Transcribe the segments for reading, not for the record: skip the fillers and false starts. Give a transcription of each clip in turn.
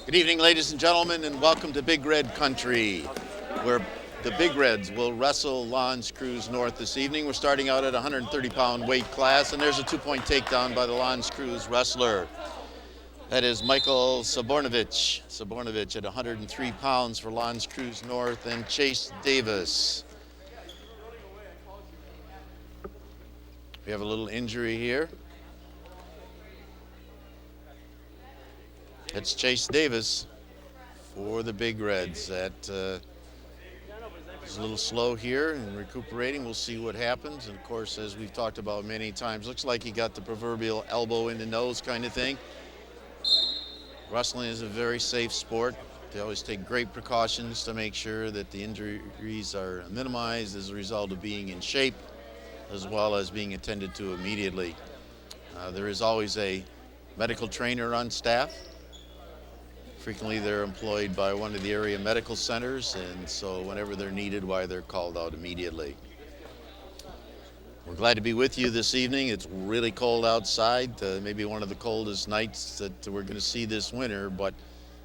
Good evening, ladies and gentlemen, and welcome to Big Red Country, where the Big Reds will wrestle Lons Creuse North this evening. We're starting out at 130-pound weight class, and there's a two-point takedown by the Lons Creuse wrestler. That is Michael Sabornovich. Sabornovich at 103 pounds for Lons Creuse North, and Chase Davis. We have a little injury here. It's Chase Davis for the Big Reds. That is a little slow here and recuperating. We'll see what happens. And of course, as we've talked about many times, looks like he got the proverbial elbow in the nose kind of thing. Wrestling is a very safe sport. They always take great precautions to make sure that the injuries are minimized as a result of being in shape, as well as being attended to immediately. There is always a medical trainer on staff. Frequently they're employed by one of the area medical centers, and so whenever they're needed, they're called out immediately. We're glad to be with you this evening. It's really cold outside, maybe one of the coldest nights that we're going to see this winter, but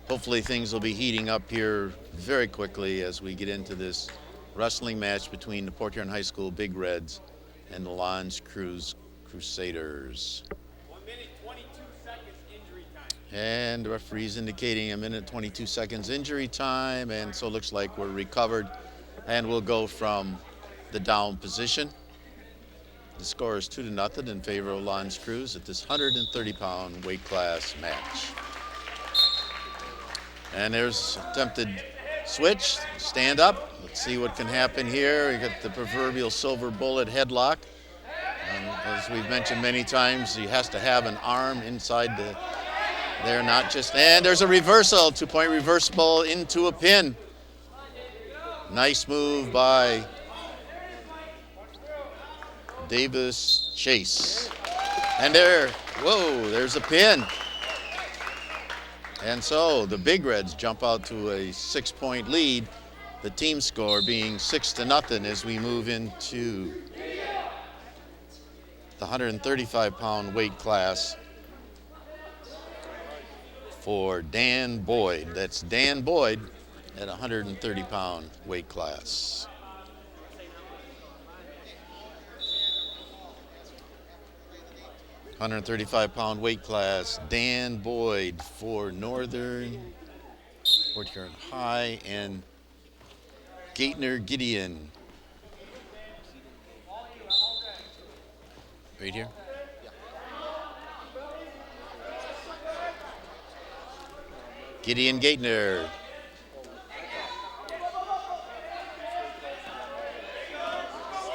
hopefully things will be heating up here very quickly as we get into this wrestling match between the Port Huron High School Big Reds and the Lons Creuse Crusaders. And the referee's indicating 1:22 injury time, and so it looks like we're recovered, and we'll go from the down position. The score is 2-0 in favor of Lons Creuse at this 130-pound weight class match. And there's attempted switch, stand up. Let's see what can happen here. We got the proverbial silver bullet headlock. As we've mentioned many times, he has to have an arm inside they're not just, and there's a reversal, 2-point reversible into a pin. Nice move by Davis Chase. And there's a pin. And so the Big Reds jump out to a 6-point lead, the team score being 6-0 as we move into the 135-pound weight class for Dan Boyd. That's Dan Boyd at 130-pound weight class. $135-pound weight class, Dan Boyd for Northern, Port Huron High, and Gaitner Gideon. Right here. Gideon Gaitner.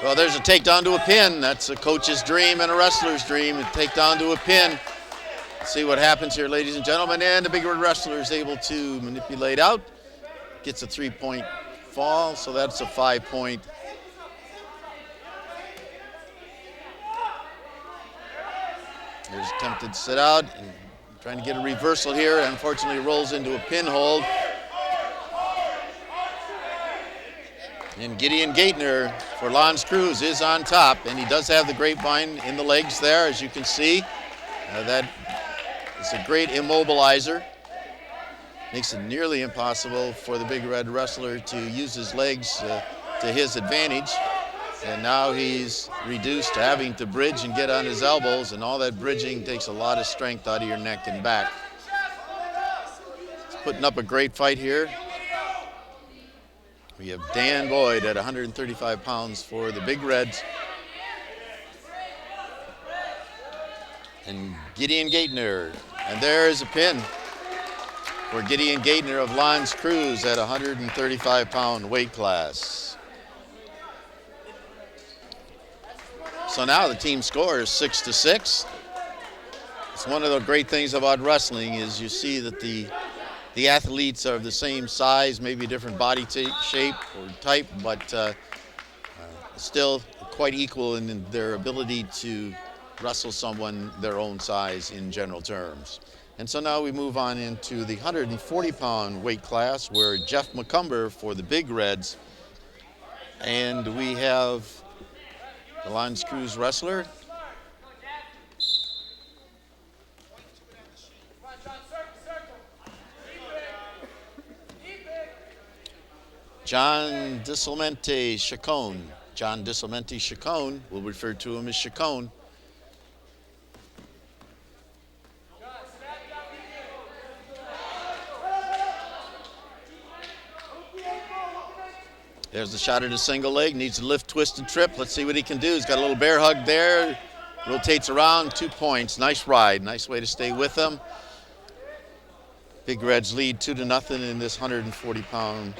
Well, there's a takedown to a pin. That's a coach's dream and a wrestler's dream, a takedown to a pin. Let's see what happens here, ladies and gentlemen. And the Big Red wrestler is able to manipulate out. Gets a 3-point fall, so that's a 5-point. There's attempted sit out. And trying to get a reversal here, unfortunately rolls into a pinhold. And Gideon Gaitner for Lons Creuse is on top, and he does have the grapevine in the legs there, as you can see. That is a great immobilizer. Makes it nearly impossible for the Big Red wrestler to use his legs to his advantage. And now he's reduced to having to bridge and get on his elbows, and all that bridging takes a lot of strength out of your neck and back. He's putting up a great fight here. We have Dan Boyd at 135 pounds for the Big Reds. And Gideon Gaitner. And there's a pin for Gideon Gaitner of Lons Creuse at 135-pound weight class. So now the team score is 6-6. It's one of the great things about wrestling is you see that the athletes are the same size, maybe different body shape or type, but still quite equal in their ability to wrestle someone their own size in general terms. And so now we move on into the 140-pound weight class where Jeff McCumber for the Big Reds, and we have the Lons Creuse wrestler, John Disclemente Chacon. John Disclemente Chacon. We'll refer to him as Chacon. There's the shot at a single leg. Needs to lift, twist, and trip. Let's see what he can do. He's got a little bear hug there. Rotates around. 2 points. Nice ride. Nice way to stay with him. Big Reds lead 2-0 in this 140-pound.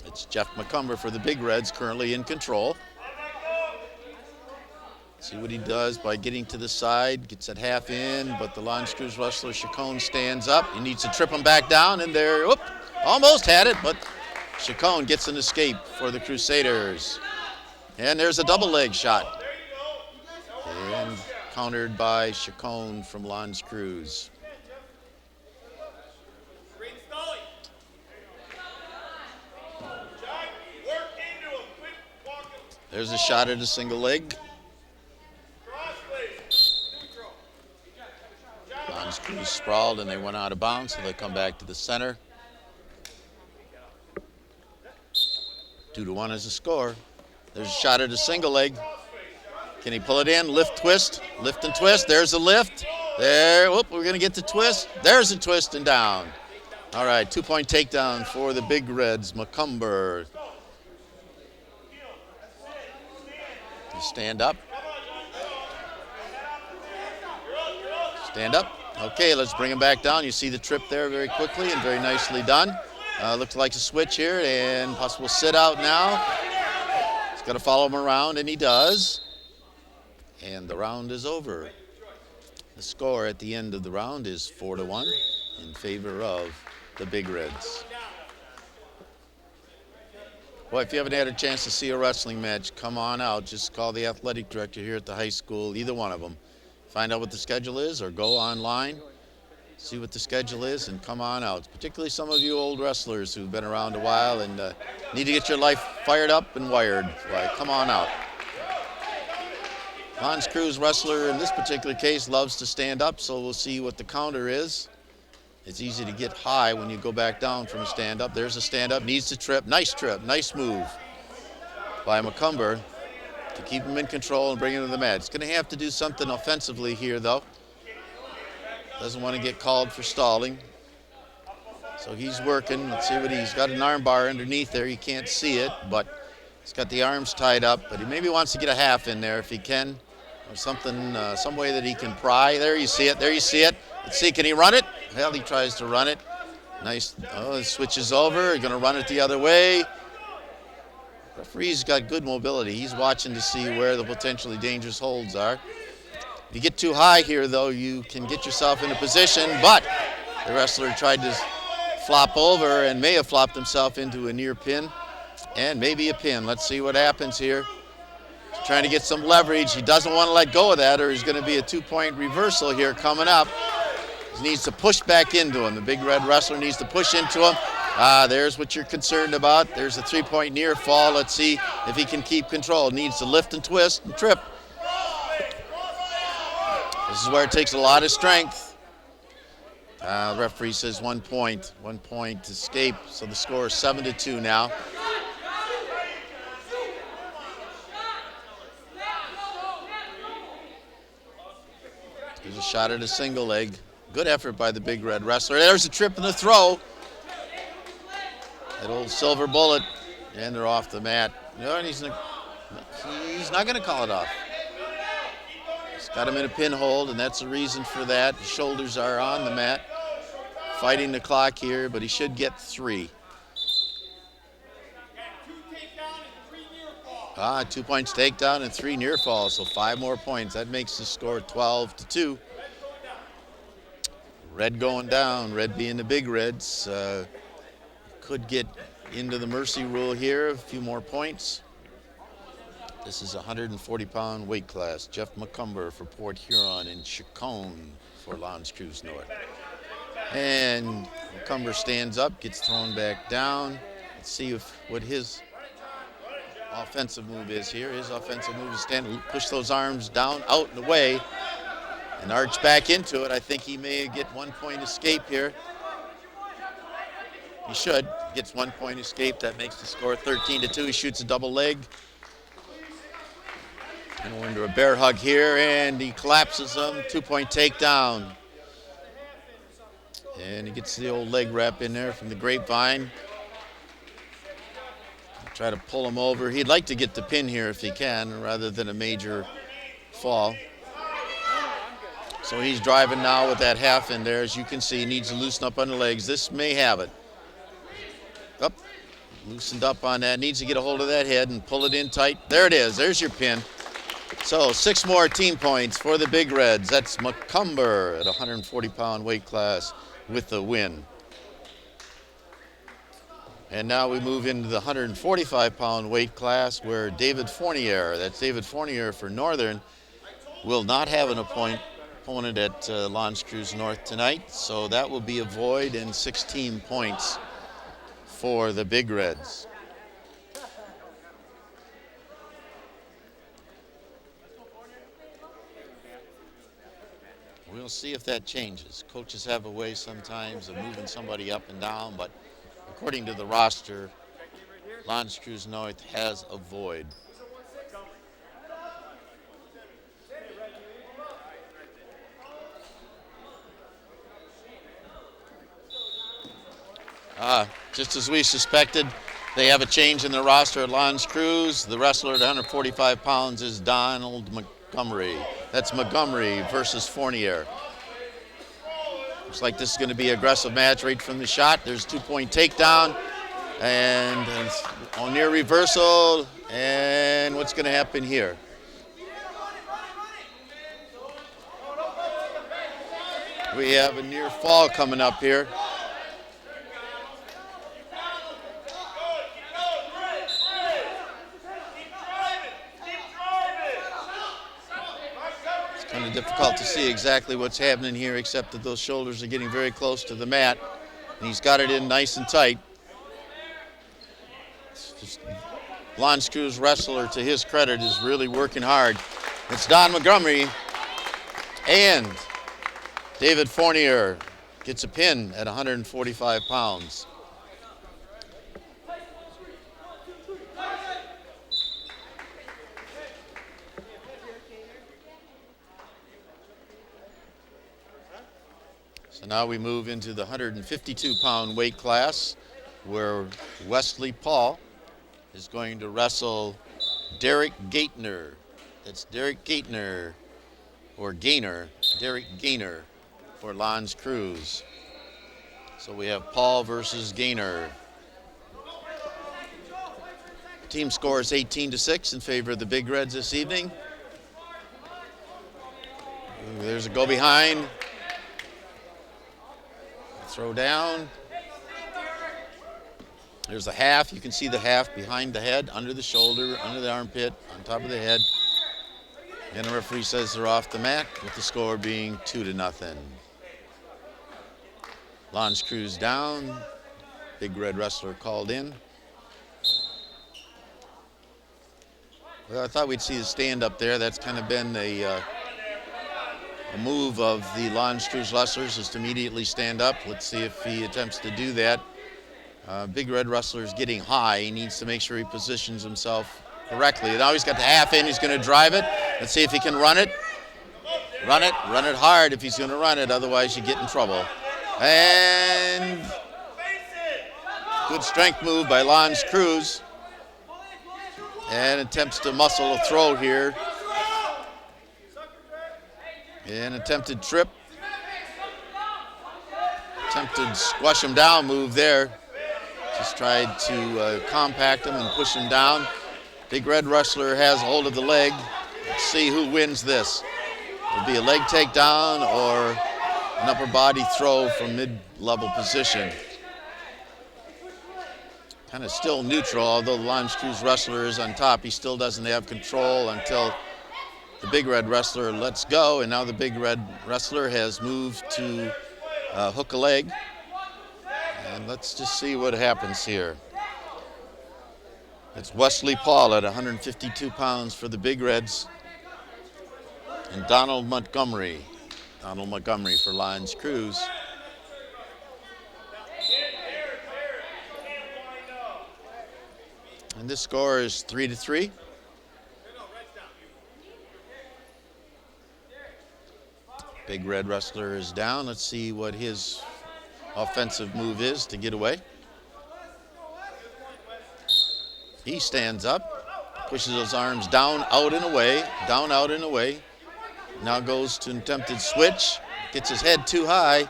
It's Jeff McCumber for the Big Reds, currently in control. See what he does by getting to the side, gets that half in, but the Lons Creuse wrestler Chacon stands up. He needs to trip him back down, and there, whoop, almost had it, but Chacon gets an escape for the Crusaders. And there's a double leg shot. And countered by Chacon from Lons Creuse. There's a shot at a single leg. Lons Creuse sprawled and they went out of bounds, so they come back to the center. 2-1 is the score. There's a shot at a single leg. Can he pull it in? Lift, twist, lift and twist. There's a lift. There, whoop, we're going to get the twist. There's a twist and down. All right, 2-point takedown for the Big Reds, McCumber. Stand up. Stand up. Okay, let's bring him back down. You see the trip there very quickly and very nicely done. Looks like a switch here and possible sit out now. He's got to follow him around, and he does. And the round is over. The score at the end of the round is 4-1 in favor of the Big Reds. Well, if you haven't had a chance to see a wrestling match, come on out. Just call the athletic director here at the high school, either one of them. Find out what the schedule is or go online, see what the schedule is, and come on out. Particularly some of you old wrestlers who've been around a while and need to get your life fired up and wired. Well, come on out. Lons Creuse wrestler in this particular case loves to stand up, so we'll see what the counter is. It's easy to get high when you go back down from a stand-up. There's a stand-up, needs to trip, nice move by McCumber to keep him in control and bring him to the mat. He's going to have to do something offensively here, though. Doesn't want to get called for stalling. So he's working. Let's see what he's got. An arm bar underneath there. You can't see it, but he's got the arms tied up. But he maybe wants to get a half in there if he can, or something, some way that he can pry. There you see it. There you see it. Let's see. Can he run it? Well, he tries to run it. Nice. Oh, it switches over. He's going to run it the other way. Referee's got good mobility. He's watching to see where the potentially dangerous holds are. If you get too high here, though, you can get yourself in a position, but the wrestler tried to flop over and may have flopped himself into a near pin and maybe a pin. Let's see what happens here. He's trying to get some leverage. He doesn't want to let go of that, or he's going to be a 2-point reversal here coming up. He needs to push back into him. The Big Red wrestler needs to push into him. There's what you're concerned about. There's a 3-point near fall. Let's see if he can keep control. Needs to lift and twist and trip. This is where it takes a lot of strength. The referee says 1 point. 1 point escape. So the score is 7-2 now. There's a shot at a single leg. Good effort by the Big Red wrestler. There's a trip and a throw. That old silver bullet, and they're off the mat. No, and he's not going to call it off. He's got him in a pin hold, and that's the reason for that. The shoulders are on the mat, fighting the clock here, but he should get 3. 2 points takedown and 3 near falls, so 5 more points. That makes the score 12-2. Red going down, Red being the Big Reds. Could get into the mercy rule here, a few more points. This is a 140-pound weight class. Jeff McCumber for Port Huron and Chacon for Lons Creuse North. And McCumber stands up, gets thrown back down. Let's see what his offensive move is here. His offensive move is stand, push those arms down, out and away, and arch back into it. I think he may get 1 point escape here. He should. Gets 1 point escape. That makes the score 13-2. He shoots a double leg. And we're into a bear hug here, and he collapses him. 2-point takedown. And he gets the old leg wrap in there from the grapevine. Try to pull him over. He'd like to get the pin here if he can, rather than a major fall. So he's driving now with that half in there. As you can see, he needs to loosen up on the legs. This may have it. Up, loosened up on that. Needs to get a hold of that head and pull it in tight. There it is. There's your pin. So 6 more team points for the Big Reds. That's McCumber at 140-pound weight class with the win. And now we move into the 145-pound weight class where David Fournier, that's David Fournier for Northern, will not have an opponent at L'Anse Creuse North tonight. So that will be a void and 16 points for the Big Reds. We'll see if that changes. Coaches have a way sometimes of moving somebody up and down, but according to the roster, L'Anse Creuse North has a void. Just as we suspected, they have a change in the roster at L'Anse Creuse. The wrestler at 145 pounds is Donald Montgomery. That's Montgomery versus Fournier. Looks like this is going to be an aggressive match right from the shot. There's a 2-point takedown and on near reversal. And what's going to happen here? We have a near fall coming up here. Kind of difficult to see exactly what's happening here, except that those shoulders are getting very close to the mat, and he's got it in nice and tight. L'Anse Creuse wrestler, to his credit, is really working hard. It's Don Montgomery, and David Fournier gets a pin at 145 pounds. So now we move into the 152-pound weight class where Wesley Paul is going to wrestle Derek Gaitner. That's Derek Gaitner, or Gainer, Derek Gainer for L'Anse Creuse. So we have Paul versus Gainer. Team score is 18-6 in favor of the Big Reds this evening. Ooh, there's a go behind. Throw down. There's a half. You can see the half behind the head, under the shoulder, under the armpit, on top of the head. And the referee says they're off the mat, with the score being 2-0. L'Anse Creuse down. Big Red wrestler called in. Well, I thought we'd see the stand up there. That's kind of been a move of the L'Anse Creuse wrestlers, is to immediately stand up. Let's see if he attempts to do that. Big Red wrestler is getting high. He needs to make sure he positions himself correctly. Now he's got the half in. He's going to drive it. Let's see if he can run it. Run it hard if he's going to run it. Otherwise, you get in trouble. And good strength move by L'Anse Creuse. And attempts to muscle a throw here. An attempted trip. Attempted squash him down move there. Just tried to compact him and push him down. Big Red wrestler has hold of the leg. Let's see who wins this. It'll be a leg takedown or an upper body throw from mid-level position. Kind of still neutral, although the L'Anse Creuse wrestler is on top. He still doesn't have control until the Big Red wrestler lets go, and now the Big Red wrestler has moved to hook a leg. And let's just see what happens here. It's Wesley Paul at 152 pounds for the Big Reds, and Donald Montgomery for L'Anse Creuse. And this score is 3-3. Big Red wrestler is down. Let's see what his offensive move is to get away. He stands up, pushes those arms down, out, and away, down, out, and away. Now goes to an attempted switch, gets his head too high.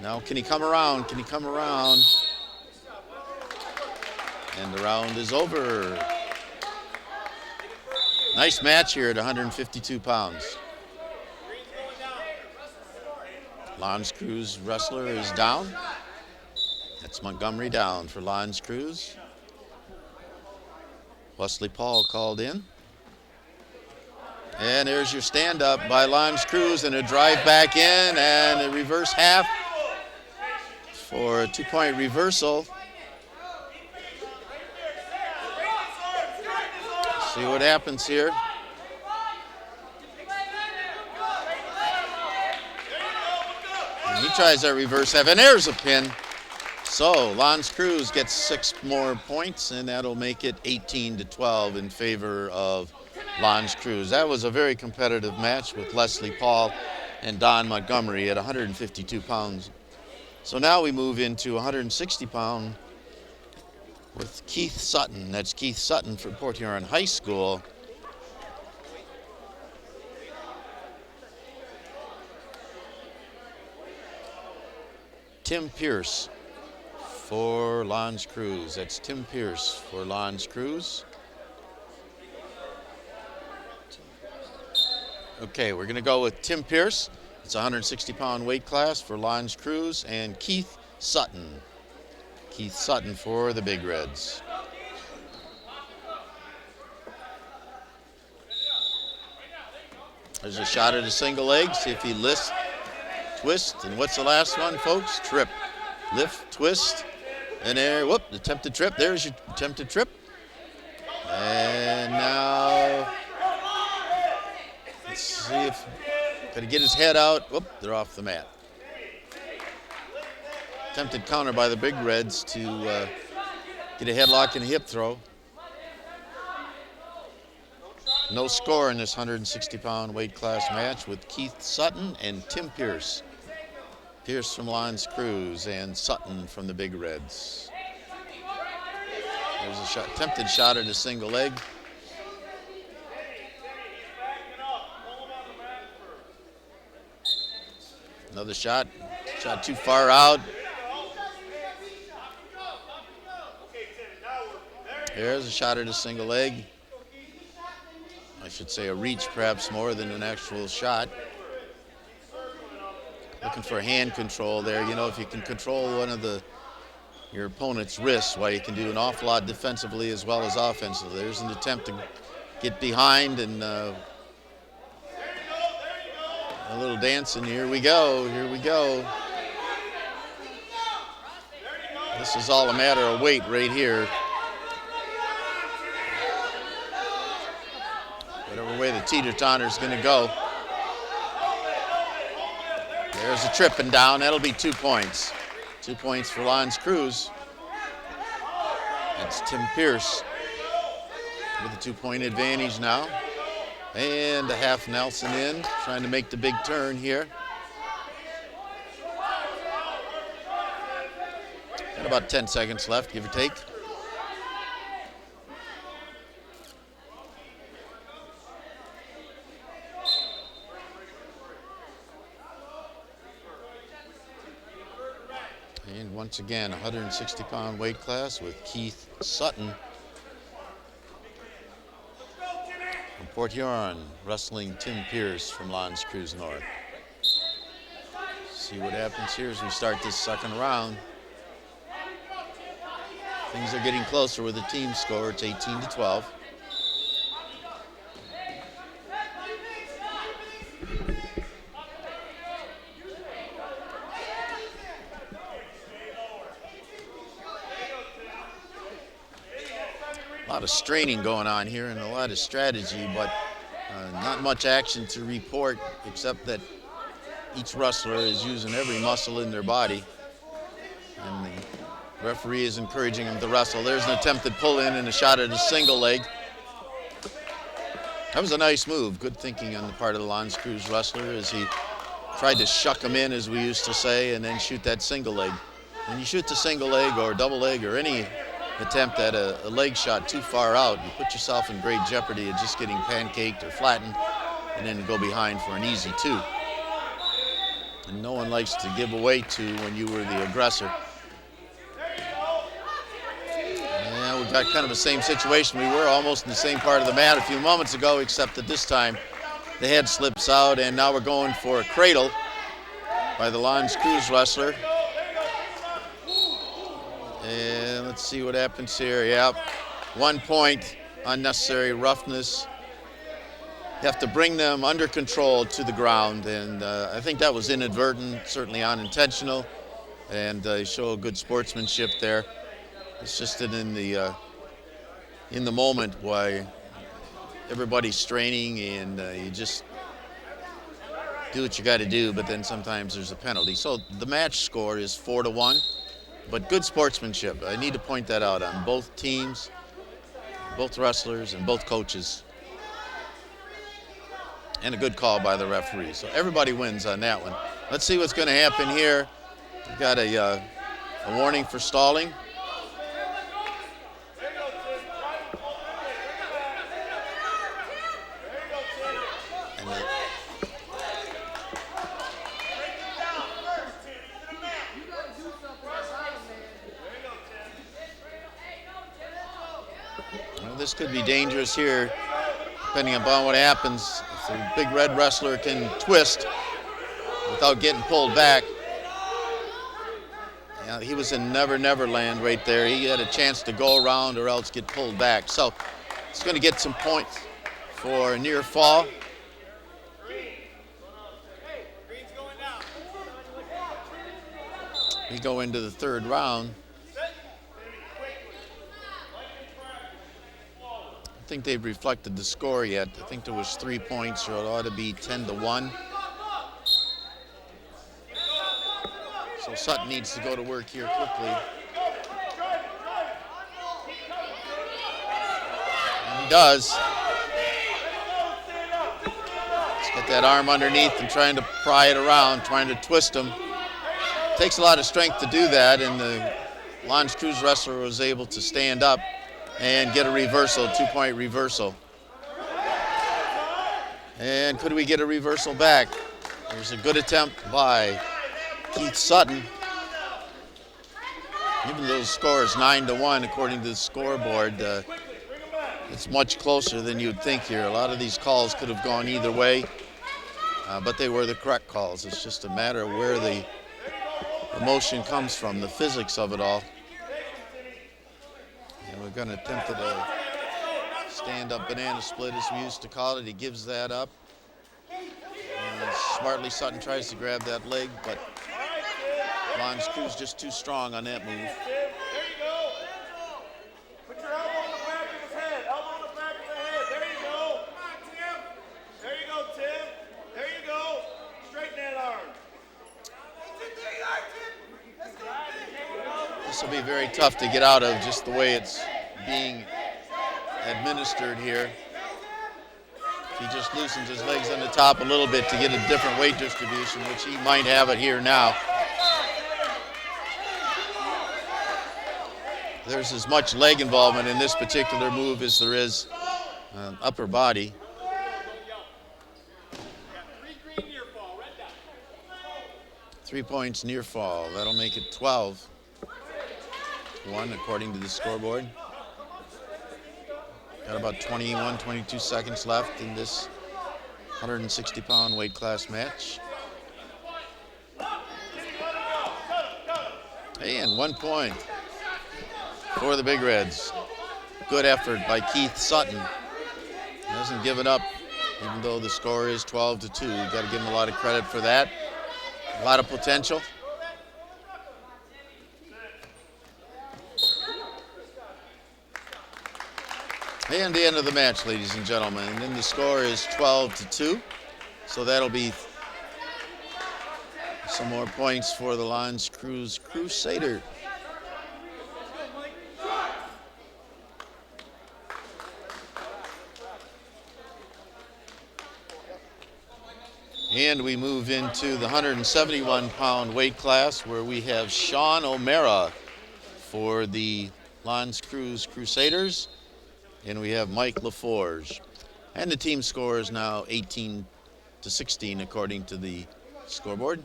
Now can he come around? Can he come around? And the round is over. Nice match here at 152 pounds. Lons Creuse wrestler is down. That's Montgomery down for Lons Creuse. Wesley Paul called in. And there's your stand-up by Lons Creuse and a drive back in and a reverse half for a 2-point reversal. See what happens here. And he tries that reverse half, and there's a pin. So Lons Creuse gets 6 more points, and that'll make it 18-12 in favor of Lons Creuse. That was a very competitive match with Leslie Paul and Don Montgomery at 152 pounds. So now we move into 160 pound with Keith Sutton. That's Keith Sutton from Port Huron High School. Tim Pierce for Lons Creuse. That's Tim Pierce for Lons Creuse. Okay, we're going to go with Tim Pierce. It's a 160-pound weight class for Lons Creuse, and Keith Sutton. Keith Sutton for the Big Reds. There's a shot at a single leg. See if he lifts, twist, and what's the last one, folks? Trip. Lift, twist, and there, whoop, attempted trip. There's your attempted trip. And now, let's see if, can he get his head out? Whoop, they're off the mat. Attempted counter by the Big Reds to get a headlock and a hip throw. No score in this 160-pound weight class match with Keith Sutton and Tim Pierce. Pierce from Lons Creuse and Sutton from the Big Reds. There's a shot, attempted shot at a single leg. Another shot, shot too far out. There's a shot at a single leg. I should say a reach perhaps more than an actual shot. Looking for hand control there. You know, if you can control one of your opponent's wrists, well, you can do an awful lot defensively as well as offensively. There's an attempt to get behind and a little dancing. Here we go. Here we go. This is all a matter of weight right here. Whatever way the teeter-totter is going to go. There's a tripping down. That'll be 2 points. 2 points for Lons Creuse. That's Tim Pierce with a 2-point advantage now. And a half Nelson in, trying to make the big turn here. Got about 10 seconds left, give or take. And once again, 160-pound weight class with Keith Sutton from Port Huron, wrestling Tim Pierce from Lons Creuse North. See what happens here as we start this second round. Things are getting closer with the team score. It's 18-12. A lot of straining going on here and a lot of strategy, but not much action to report except that each wrestler is using every muscle in their body. And Referee is encouraging him to wrestle. There's an attempted pull-in and a shot at a single leg. That was a nice move. Good thinking on the part of the L'Anse Creuse wrestler as he tried to shuck him in, as we used to say, and then shoot that single leg. When you shoot the single leg or double leg or any attempt at a leg shot too far out, you put yourself in great jeopardy of just getting pancaked or flattened and then go behind for an easy 2. And no one likes to give away 2 when you were the aggressor. Yeah, we've got kind of the same situation. We were almost in the same part of the mat a few moments ago, except that this time the head slips out, and now we're going for a cradle by the L'Anse Creuse wrestler. And let's see what happens here. Yep, 1 point, unnecessary roughness. You have to bring them under control to the ground, and I think that was inadvertent, certainly unintentional, and show good sportsmanship there. It's just that in the moment why everybody's straining and you just do what you got to do, but then sometimes there's a penalty. So the match score is 4-1, but good sportsmanship. I need to point that out on both teams, both wrestlers and both coaches. And a good call by the referee. So everybody wins on that one. Let's see what's going to happen here. We've got a warning for stalling. This could be dangerous here, depending upon what happens. If the big red wrestler can twist without getting pulled back. Yeah, he was in Never Never Land right there. He had a chance to go around or else get pulled back. So it's going to get some points for a near fall. We go into the 3rd round. I think they've reflected the score yet. I think there was 3 points, or it ought to be 10-1. So Sutton needs to go to work here quickly. And he does. Let's get that arm underneath and trying to pry it around, trying to twist him. Takes a lot of strength to do that, and the L'Anse Creuse wrestler was able to stand up and get a reversal, 2-point reversal. And could we get a reversal back? There's a good attempt by Keith Sutton. Even though the score is 9-1 according to the scoreboard, it's much closer than you'd think here. A lot of these calls could have gone either way, but they were the correct calls. It's just a matter of where the emotion comes from, the physics of it all. And we're going to attempt a stand-up banana split, as we used to call it. He gives that up. And smartly, Sutton tries to grab that leg, but L'Anse Creuse just too strong on that move. There you go. Put your elbow on the back of his head. Elbow on the back of the head. There you go. Come on, Tim. There you go, Tim. There you go. Straighten that arm. This will be very tough to get out of, just the way it's being administered here. He just loosens his legs on the top a little bit to get a different weight distribution, which he might have it here now. There's as much leg involvement in this particular move as there is upper body. 3 points near fall. That'll make it 12-1 according to the scoreboard. Got about 21, 22 seconds left in this 160-pound weight class match. And 1 point for the Big Reds. Good effort by Keith Sutton. He hasn't given up, even though the score is 12-2. You've got to give him a lot of credit for that. A lot of potential. And the end of the match, ladies and gentlemen. And then the score is 12-2. So that'll be some more points for the L'Anse Creuse Crusader. And we move into the 171-pound weight class where we have Sean O'Mara for the L'Anse Creuse Crusaders, and we have Mike LaForge. And the team score is now 18-16 according to the scoreboard.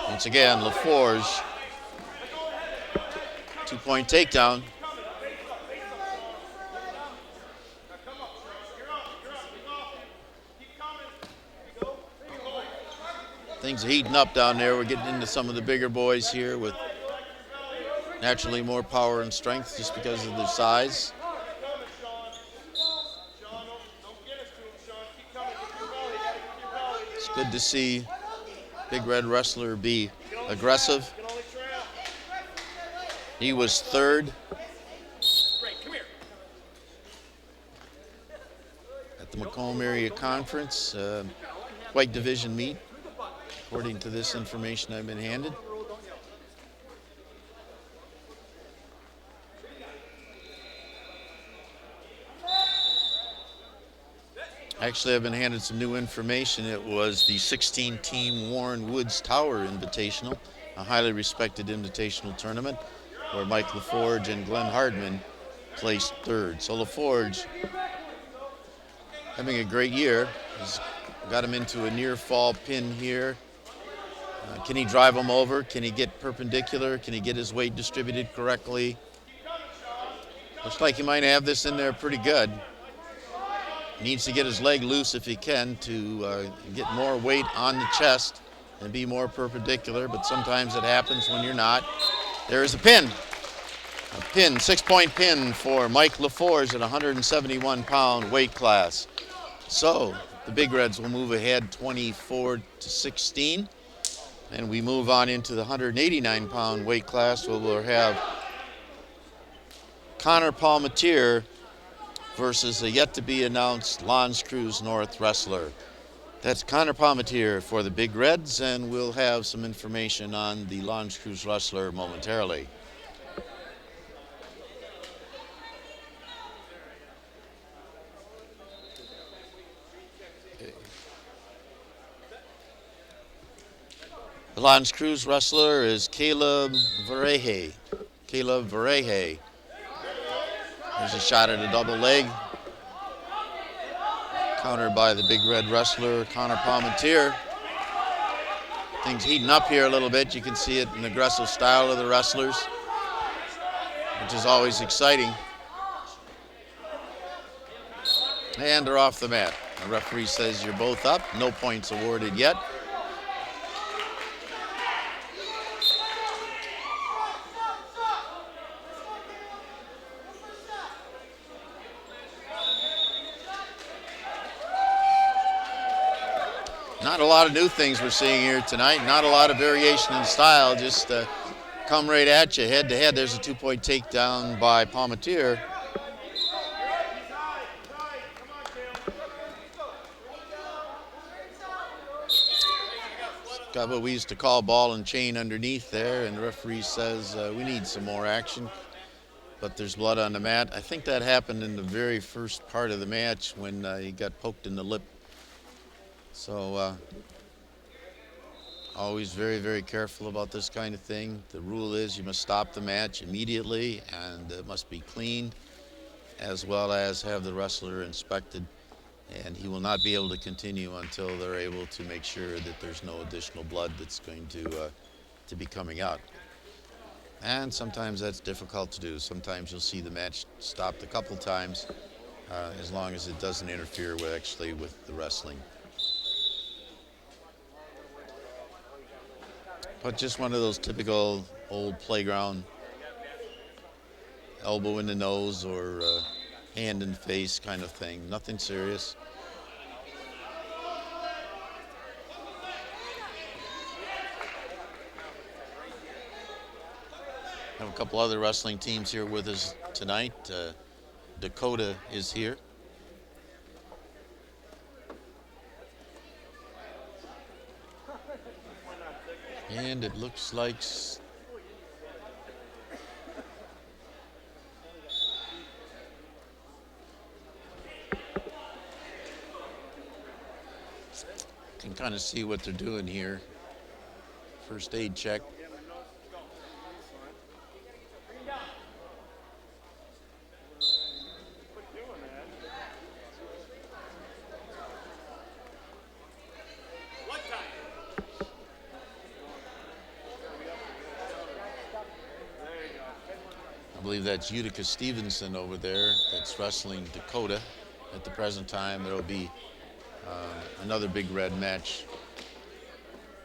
Once again, LaForge, 2-point takedown. Things are heating up down there. We're getting into some of the bigger boys here with naturally more power and strength just because of their size. It's good to see Big Red Wrestler be aggressive. He was third at the Macomb Area Conference, white division meet, according to this information I've been handed. Actually, I've been handed some new information. It was the 16-team Warren Woods Tower Invitational, a highly respected invitational tournament where Mike LaForge and Glenn Hardman placed third. So LaForge having a great year. He's got him into a near fall pin here. Can he drive him over? Can he get perpendicular? Can he get his weight distributed correctly? Looks like he might have this in there pretty good. Needs to get his leg loose if he can to get more weight on the chest and be more perpendicular, but sometimes it happens when you're not. There's a pin. A pin, 6-point pin for Mike LaForge at 171-pound weight class. So the Big Reds will move ahead 24-16. And we move on into the 189-pound weight class where we'll have Connor Palmatier versus a yet-to-be-announced L'Anse Creuse North wrestler. That's Connor Palmatier for the Big Reds, and we'll have some information on the L'Anse Creuse wrestler momentarily. The L'Anse Creuse wrestler is Caleb Vareje. Caleb Vareje. There's a shot at a double leg. Countered by the Big Red wrestler, Connor Palmatier. Things heating up here a little bit. You can see it in the aggressive style of the wrestlers, which is always exciting. And they're off the mat. The referee says you're both up. No points awarded yet. Not a lot of new things we're seeing here tonight. Not a lot of variation in style. Just come right at you, head to head. There's a 2-point takedown by Palmatier. Got what we used to call ball and chain underneath there, and the referee says we need some more action. But there's blood on the mat. I think that happened in the very first part of the match when he got poked in the lip. So always very, very careful about this kind of thing. The rule is you must stop the match immediately, and it must be cleaned, as well as have the wrestler inspected. And he will not be able to continue until they're able to make sure that there's no additional blood that's going to be coming out. And sometimes that's difficult to do. Sometimes you'll see the match stopped a couple times, as long as it doesn't interfere with the wrestling. But just one of those typical old playground elbow in the nose or hand in the face kind of thing. Nothing serious. Have a couple other wrestling teams here with us tonight. Dakota is here. And it looks like can kind of see what they're doing here. First aid check. I believe that's Utica Stevenson over there that's wrestling Dakota. At the present time, there will be another Big Red match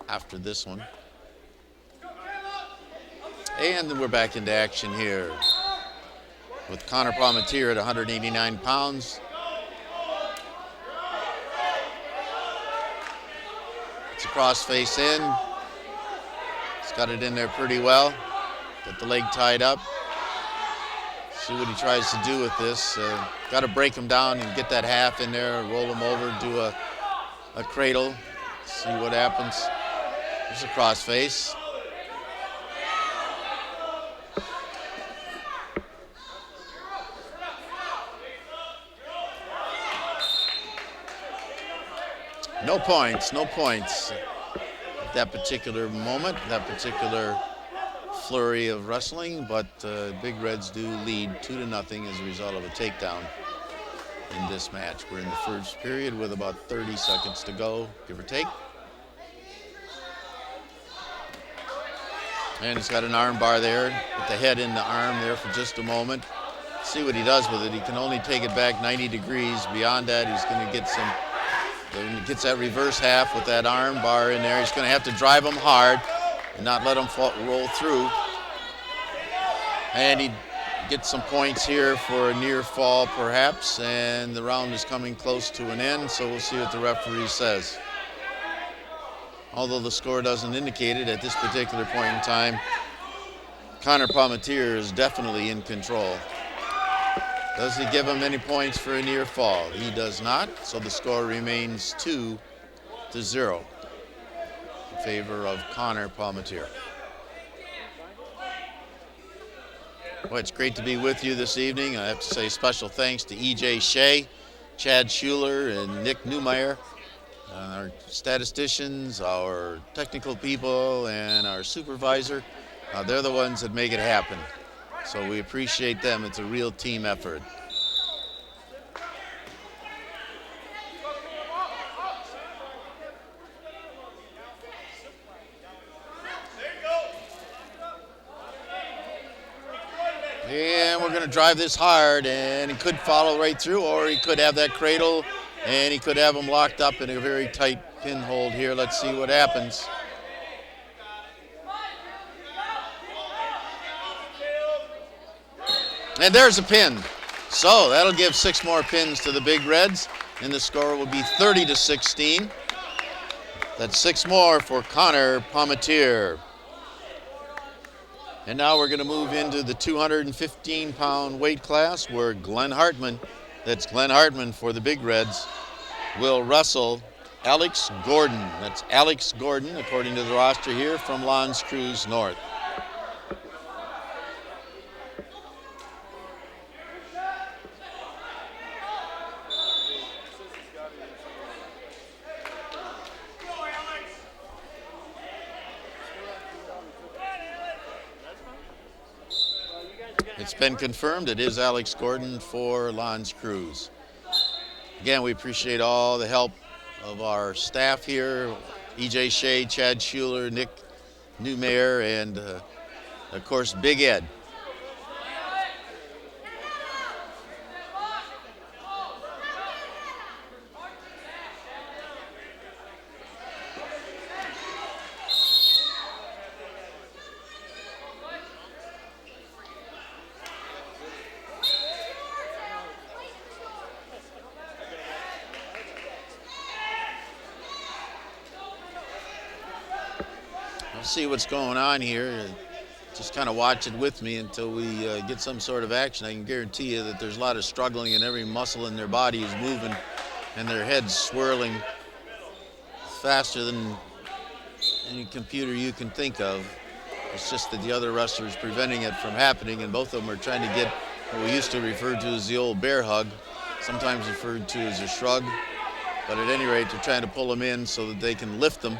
after this one. And we're back into action here with Connor Palmetier at 189 pounds. It's a cross-face in. He's got it in there pretty well. Got the leg tied up. See what he tries to do with this. Got to break him down and get that half in there, roll him over, do a cradle, see what happens. There's a crossface. No points, no points at that particular moment, that particular flurry of wrestling, but Big Reds do lead 2-0 as a result of a takedown in this match. We're in the first period with about 30 seconds to go, give or take. And he's got an arm bar there, put the head in the arm there for just a moment. See what he does with it. He can only take it back 90 degrees. Beyond that, he's going to get some, when he gets that reverse half with that arm bar in there, he's going to have to drive him hard and not let him roll through. And he gets some points here for a near fall perhaps, and the round is coming close to an end, so we'll see what the referee says. Although the score doesn't indicate it at this particular point in time, Connor Palmetier is definitely in control. Does he give him any points for a near fall? He does not, so the score remains 2-0 in favor of Connor Palmetier. Well, it's great to be with you this evening. I have to say special thanks to E.J. Shea, Chad Schuler, and Nick Newmeyer, our statisticians, our technical people, and our supervisor. They're the ones that make it happen. So we appreciate them. It's a real team effort. And we're going to drive this hard, and he could follow right through, or he could have that cradle, and he could have him locked up in a very tight pin hold here. Let's see what happens. And there's a pin. So that'll give 6 more pins to the Big Reds, and the score will be 30-16. That's 6 more for Connor Palmetier. And now we're going to move into the 215-pound weight class where Glenn Hartman, that's Glenn Hartman for the Big Reds, will wrestle Alex Gordon. That's Alex Gordon, according to the roster here, from Creuse North. It's been confirmed it is Alex Gordon for Creuse. Again, we appreciate all the help of our staff here, E.J. Shea, Chad Schuler, Nick Newmeyer, and of course, Big Ed. See what's going on here. Just kind of watch it with me until we get some sort of action. I can guarantee you that there's a lot of struggling and every muscle in their body is moving and their head's swirling faster than any computer you can think of. It's just that the other wrestler is preventing it from happening, and both of them are trying to get what we used to refer to as the old bear hug, sometimes referred to as a shrug. But at any rate, they're trying to pull them in so that they can lift them.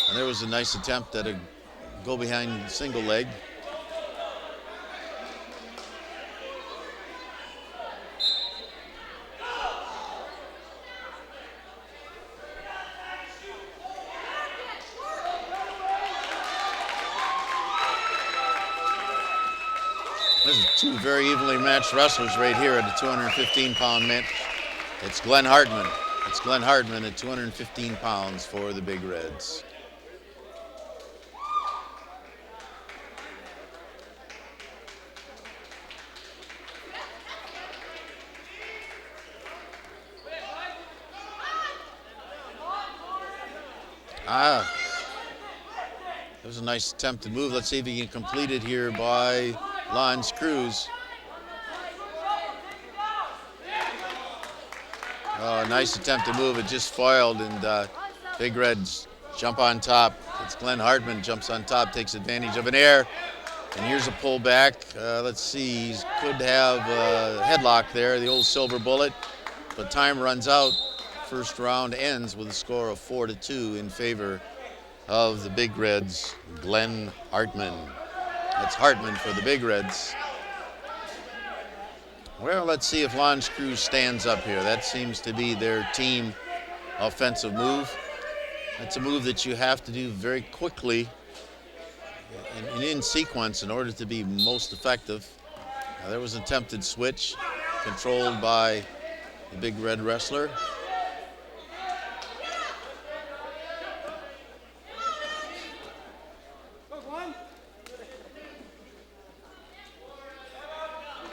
And there was a nice attempt at a go behind single leg. This is two very evenly matched wrestlers right here at the 215-pound match. It's Glenn Hartman. It's Glenn Hartman at 215 pounds for the Big Reds. That was a nice attempt to move. Let's see if he can complete it here by Creuse. Oh, nice attempt to move. It just foiled, and Big Reds jump on top. It's Glenn Hartman jumps on top, takes advantage of an air, and here's a pullback. Let's see, he could have a headlock there, the old silver bullet, but time runs out. First round ends with a score of 4-2 in favor of the Big Reds, Glenn Hartman. That's Hartman for the Big Reds. Well, let's see if Creuse stands up here. That seems to be their team offensive move. That's a move that you have to do very quickly and in sequence in order to be most effective. Now, there was an attempted switch controlled by the Big Red wrestler.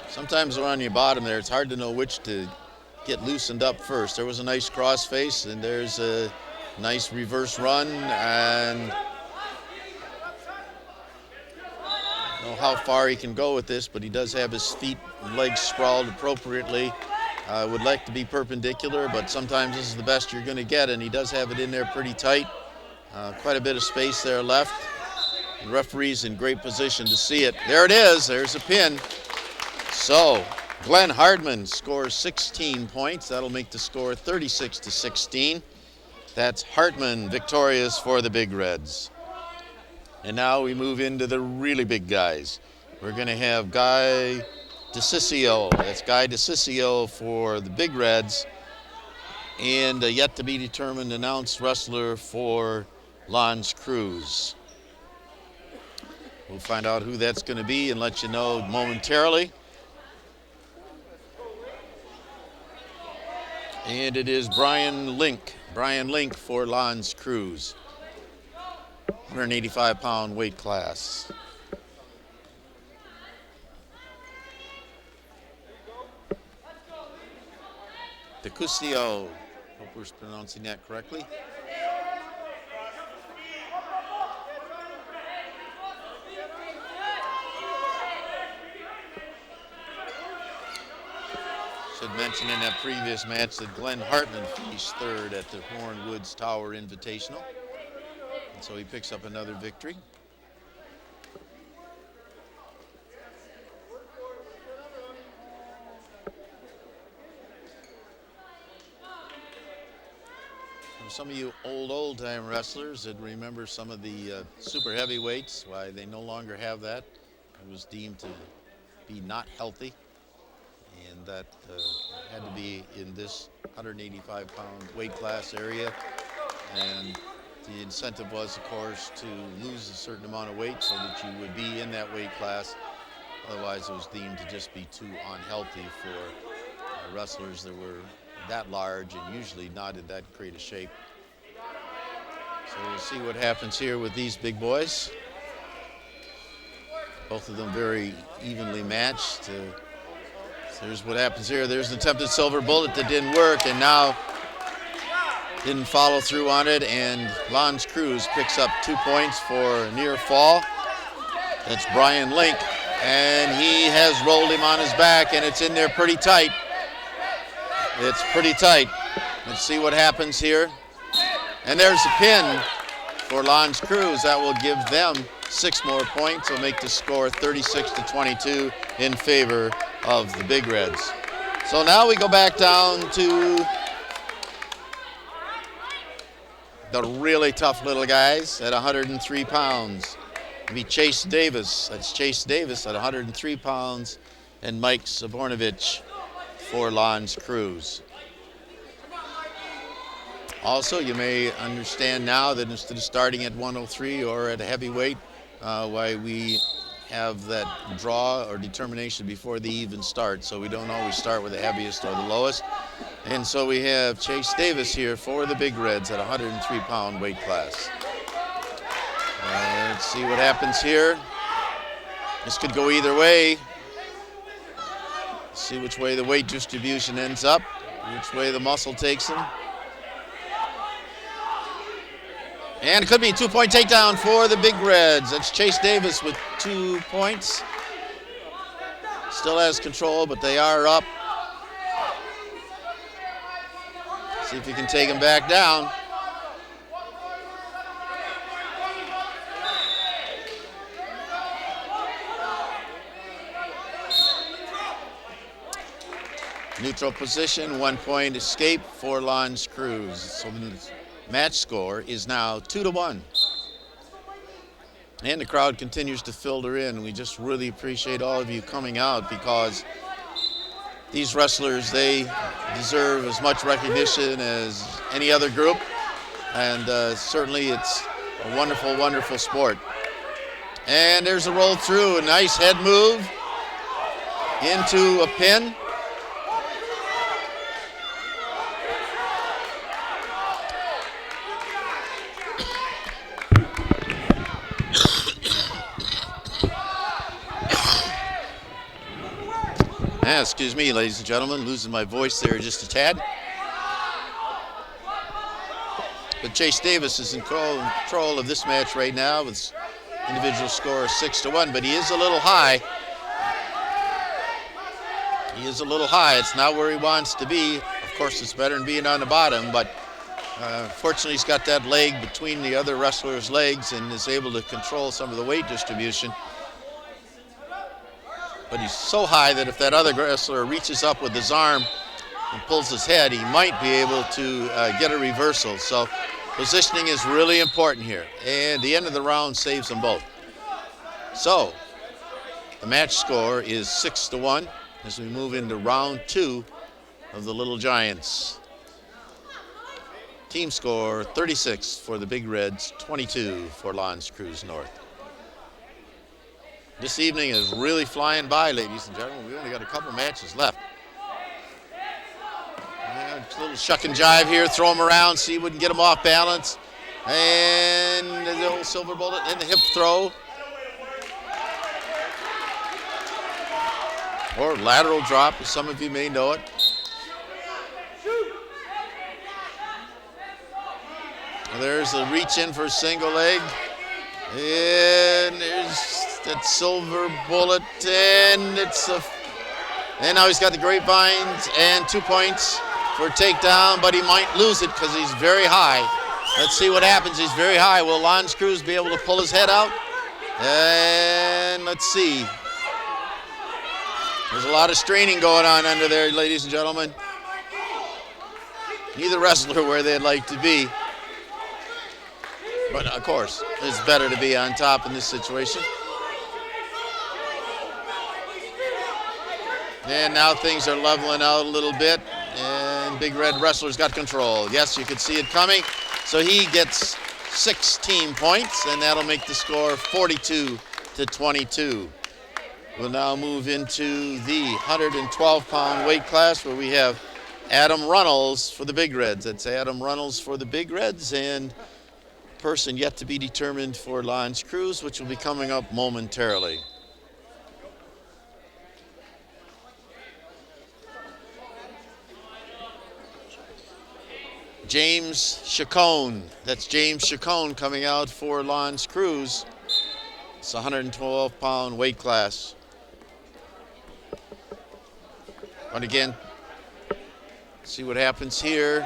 Sometimes around your bottom there, it's hard to know which to get loosened up first. There was a nice crossface, and there's a nice reverse run, and I don't know how far he can go with this, but he does have his feet and legs sprawled appropriately. Would like to be perpendicular, but sometimes this is the best you're going to get, and he does have it in there pretty tight. Quite a bit of space there left. The referee's in great position to see it. There it is. There's a pin. So Glenn Hartman scores 16 points. That'll make the score 36-16. That's Hartman victorious for the Big Reds. And now we move into the really big guys. We're going to have Guy DeCiccio. That's Guy DeCiccio for the Big Reds. And yet to be determined announced wrestler for Creuse. We'll find out who that's going to be and let you know momentarily. And it is Brian Link. Brian Link for Creuse. 185-pound weight class. DeCiccio. Hope we're pronouncing that correctly. Should mention in that previous match that Glenn Hartman finished third at the Huron Woods Tower Invitational. And so he picks up another victory. For some of you old-time wrestlers that remember some of the super heavyweights, why they no longer have that. It was deemed to be not healthy. And that had to be in this 185-pound weight class area. And the incentive was, of course, to lose a certain amount of weight so that you would be in that weight class. Otherwise, it was deemed to just be too unhealthy for wrestlers that were that large and usually not in that great a shape. So we'll see what happens here with these big boys. Both of them very evenly matched. There's what happens here. There's an attempted silver bullet that didn't work, and now didn't follow through on it, and Creuse picks up 2 points for a near fall. That's Brian Link, and he has rolled him on his back, and it's in there pretty tight. It's pretty tight. Let's see what happens here. And there's a pin for Creuse. That will give them 6 more points. It'll make the score 36-22 in favor of the Big Reds. So now we go back down to the really tough little guys at 103 pounds. It'll be Chase Davis. That's Chase Davis at 103 pounds, and Mike Sabornovich for Lons Creuse. Also, you may understand now that instead of starting at 103 or at a heavyweight, why we have that draw or determination before they even start. So we don't always start with the heaviest or the lowest. And so we have Chase Davis here for the Big Reds at 103-pound weight class. Let's see what happens here. This could go either way. See which way the weight distribution ends up, which way the muscle takes him. And it could be a 2-point takedown for the Big Reds. That's Chase Davis with 2 points. Still has control, but they are up. See if he can take him back down. Neutral position, 1-point escape for Lons Creuse. So the match score is now 2-1. And the crowd continues to filter in. We just really appreciate all of you coming out, because these wrestlers, they deserve as much recognition as any other group. And certainly it's a wonderful, wonderful sport. And there's a roll through, a nice head move into a pin. Excuse me, ladies and gentlemen, losing my voice there just a tad. But Chase Davis is in control of this match right now with individual score of 6-1, but he is a little high. He is a little high. It's not where he wants to be. Of course, it's better than being on the bottom, but fortunately he's got that leg between the other wrestler's legs and is able to control some of the weight distribution. But he's so high that if that other wrestler reaches up with his arm and pulls his head, he might be able to get a reversal. So positioning is really important here. And the end of the round saves them both. So the match score is 6-1 as we move into round 2 of the Little Giants. Team score 36 for the Big Reds, 22 for Lons Creuse North. This evening is really flying by, ladies and gentlemen. We only got a couple matches left. Yeah, a little shuck and jive here, throw him around, see if we can get him off balance. And the old silver bullet and the hip throw. Or lateral drop, as some of you may know it. There's a reach in for a single leg. And there's that silver bullet, and and now he's got the grapevines and 2 points for a takedown, but he might lose it because he's very high. Let's see what happens. He's very high. Will Lons Creuse be able to pull his head out? And let's see. There's a lot of straining going on under there, ladies and gentlemen. Neither wrestler where they'd like to be. But of course, it's better to be on top in this situation. And now things are leveling out a little bit, and Big Red Wrestler's got control. Yes, you could see it coming. So he gets 16 points, and that'll make the score 42-22. We'll now move into the 112-pound weight class where we have Adam Runnels for the Big Reds. That's Adam Runnels for the Big Reds, and person yet to be determined for Lons Creuse, which will be coming up momentarily. James Chacon. That's James Chacon coming out for Lons Creuse. It's a 112-pound weight class. But again, see what happens here.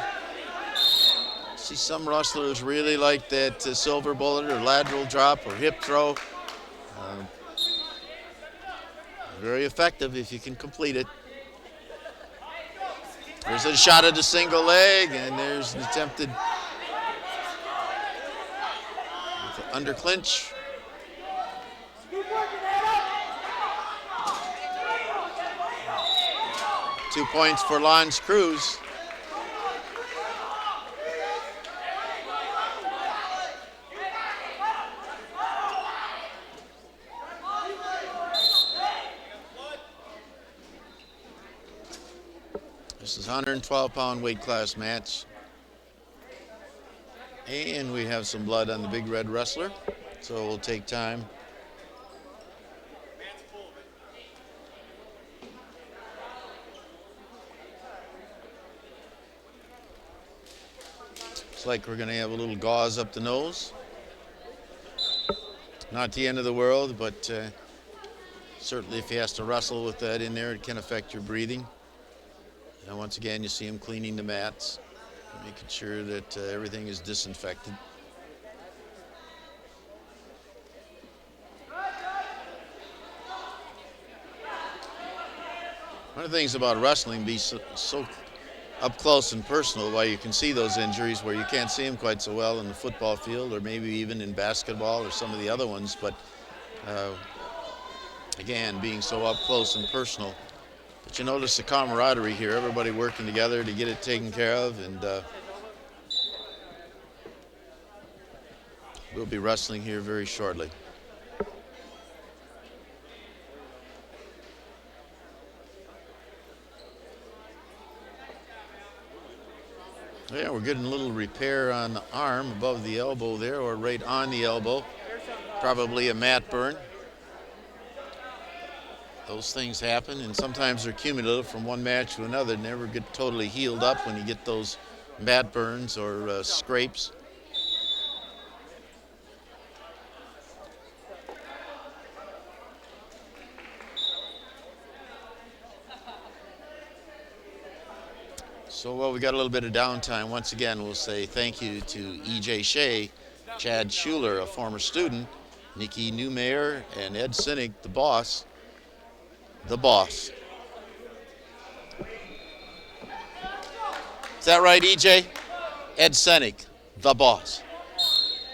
See some wrestlers really like that silver bullet or lateral drop or hip throw. Very effective if you can complete it. There's a shot at the single leg, and there's an attempted under clinch. 2 points for Lons Creuse. This is a 112-pound weight class match. And we have some blood on the big red wrestler, so we'll take time. Looks like we're going to have a little gauze up the nose. Not the end of the world, but certainly if he has to wrestle with that in there, it can affect your breathing. And once again, you see him cleaning the mats, making sure that everything is disinfected. One of the things about wrestling being so up close and personal, why you can see those injuries where you can't see them quite so well in the football field or maybe even in basketball or some of the other ones, but again, being so up close and personal. But you notice the camaraderie here, everybody working together to get it taken care of, and we'll be wrestling here very shortly. Yeah, we're getting a little repair on the arm above the elbow there, or right on the elbow. Probably a mat burn. Those things happen, and sometimes they're cumulative from one match to another. Never get totally healed up when you get those mat burns or scrapes. So while we got a little bit of downtime, once again, we'll say thank you to E.J. Shea, Chad Schuler, a former student, Nikki Newmayer, and Ed Sinek, the boss. The boss. Is that right, EJ? Ed Sinek, the boss.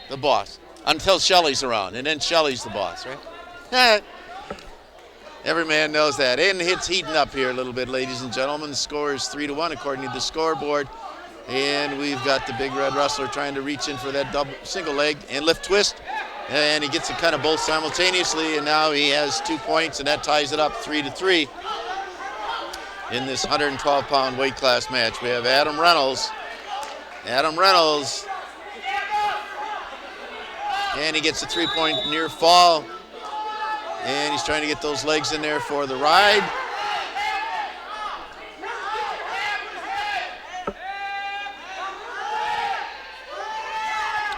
The boss. Until Shelly's around, and then Shelly's the boss, right? Every man knows that. And it's heating up here a little bit, ladies and gentlemen. The score is 3-1 according to the scoreboard. And we've got the big red wrestler trying to reach in for that double single leg and lift twist. And he gets it kind of both simultaneously, and now he has 2 points, and that ties it up 3-3 in this 112-pound weight class match. We have Adam Reynolds. Adam Reynolds. And he gets a 3-point near fall. And he's trying to get those legs in there for the ride.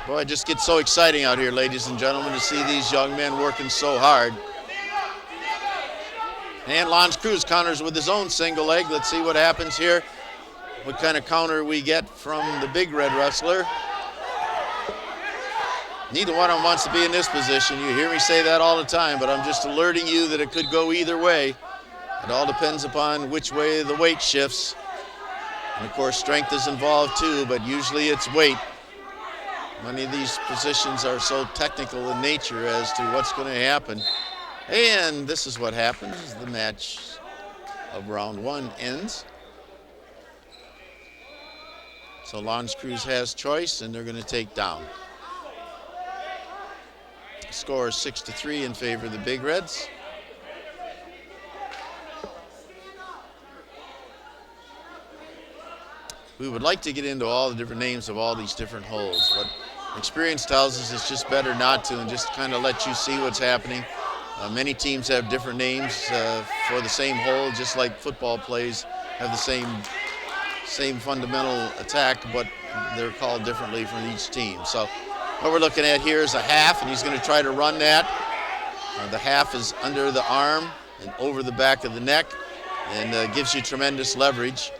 Boy, it just gets so exciting out here, ladies and gentlemen, to see these young men working so hard. And Lons Creuse counters with his own single leg. Let's see what happens here. What kind of counter we get from the big red wrestler. Neither one of them wants to be in this position. You hear me say that all the time, but I'm just alerting you that it could go either way. It all depends upon which way the weight shifts. And of course, strength is involved too, but usually it's weight. Many of these positions are so technical in nature as to what's going to happen. And this is what happens. The match of round one ends. So Lons Creuse has choice, and they're going to take down. The score is 6-3 in favor of the Big Reds. We would like to get into all the different names of all these different holds, but experience tells us it's just better not to, and just kind of let you see what's happening. Many teams have different names for the same hold, just like football plays have the same fundamental attack, but they're called differently from each team. So what we're looking at here is a half, and he's going to try to run that. The half is under the arm and over the back of the neck, and gives you tremendous leverage.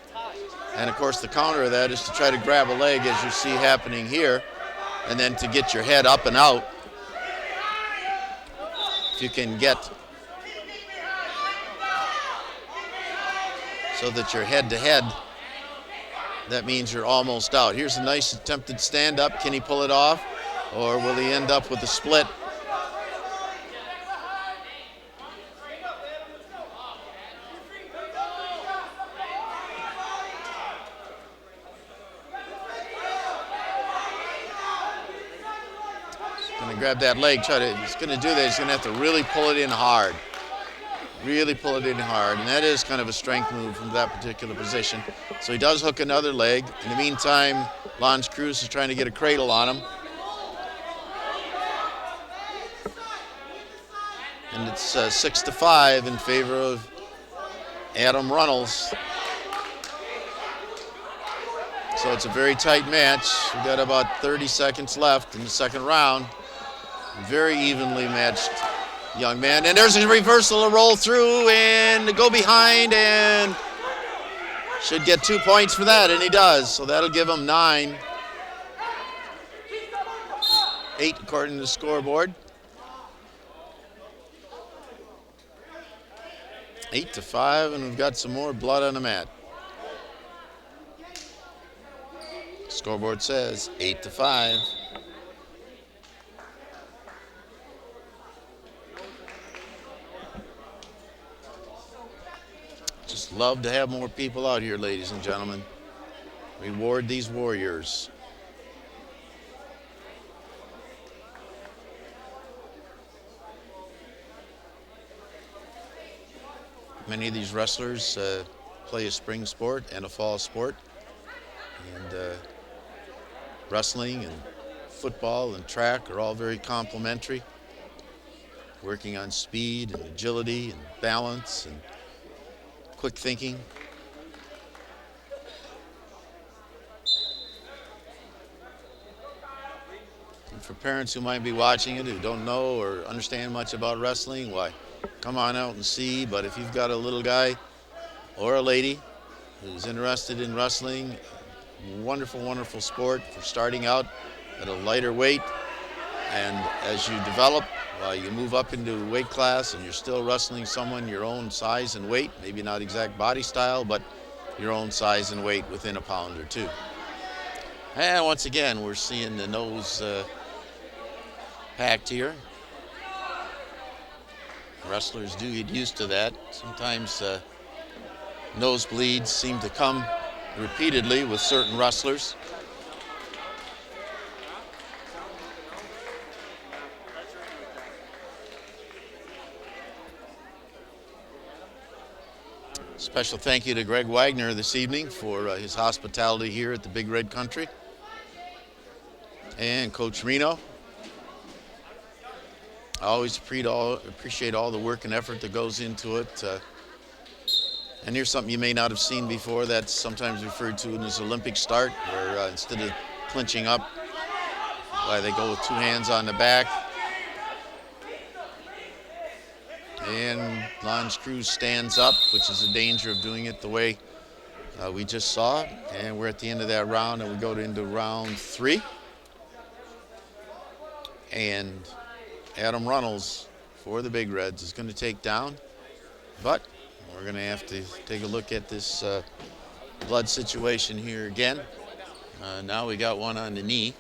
And of course the counter of that is to try to grab a leg, as you see happening here, and then to get your head up and out. If you can get so that you're head to head, that means you're almost out. Here's a nice attempted stand up. Can he pull it off? Or will he end up with a split? Going to grab that leg. He's going to do that. He's going to have to really pull it in hard. Really pull it in hard. And that is kind of a strength move from that particular position. So he does hook another leg. In the meantime, Creuse is trying to get a cradle on him. And it's 6-5 in favor of Adam Runnels. So it's a very tight match. We've got about 30 seconds left in the second round. Very evenly matched young man. And there's a reversal, a roll through, and a go behind, and should get 2 points for that, and he does. So that'll give him 9. 8 according to the scoreboard. 8-5, and we've got some more blood on the mat. Scoreboard says 8-5. Just love to have more people out here, ladies and gentlemen. Reward these warriors. Many of these wrestlers play a spring sport and a fall sport. And wrestling and football and track are all very complementary. Working on speed and agility and balance and quick thinking. And for parents who might be watching it who don't know or understand much about wrestling, why, come on out and see. But if you've got a little guy or a lady who's interested in wrestling, wonderful, wonderful sport for starting out at a lighter weight. And as you develop, you move up into weight class and you're still wrestling someone your own size and weight, maybe not exact body style, but your own size and weight within a pound or two. And once again, we're seeing the nose packed here. Wrestlers do get used to that. Sometimes nosebleeds seem to come repeatedly with certain wrestlers. Special thank you to Greg Wagner this evening for his hospitality here at the Big Red Country. And Coach Reno. I always appreciate all the work and effort that goes into it. And here's something you may not have seen before that's sometimes referred to as Olympic start, where instead of clinching up, they go with 2 hands on the back. And Creuse stands up, which is a danger of doing it the way we just saw. And we're at the end of that round, and we go into round 3. And Adam Runnels for the Big Reds is going to take down, but we're going to have to take a look at this blood situation here again. Now we got one on the knee,